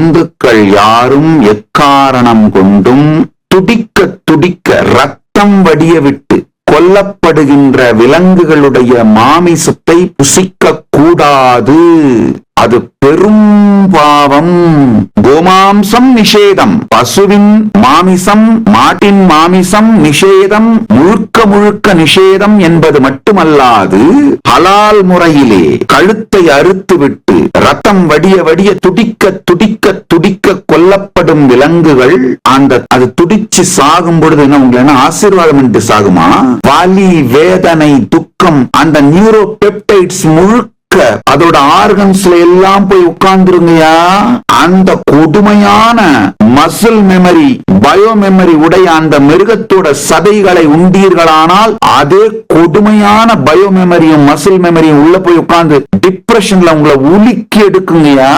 ஜந்துக்கள் யாரும் எக்காரணம் கொண்டும் துடிக்க துடிக்க ரத்தம் வடிய விட்டு கொல்லப்படுகின்ற விலங்குகளுடைய மாமிசத்தை புசிக்க கூடாது. அது பெரும் பாவம். கோமாம்சம் நிஷேதம், பசுவின் மாமிசம் மாட்டின் மாமிசம் நிஷேதம், முழுக்க முழுக்க நிஷேதம் என்பது மட்டுமல்லாது ஹலால் முறையிலே கழுத்தை அறுத்துவிட்டு ரத்தம் வடிய வடிய துடிக்க துடிக்க துடிக்க கொல்லப்படும் விலங்குகள் அது துடிச்சு சாகும் பொழுது என்ன ஆசீர்வாதம் என்று சாகுமா? வலி, வேதனை, துக்கம், அந்த நியூரோ பெப்டைட்ஸ் முழுக்க அதோட ஆர்கன்ஸ்ல எல்லாம் போய் உட்கார்ந்துருங்கயா. அந்த கொடுமையான மசில் மெமரி, பயோ மெமரி உடைய அந்த மிருகத்தோட சதைகளை உண்டீர்களானால் அதே கொடுமையான பயோ மெமரியும் மசில் மெமரியும் உள்ள போய் உட்கார்ந்து டிப்ரெஷன்ல உங்களை உலுக்கி எடுக்குங்கயா.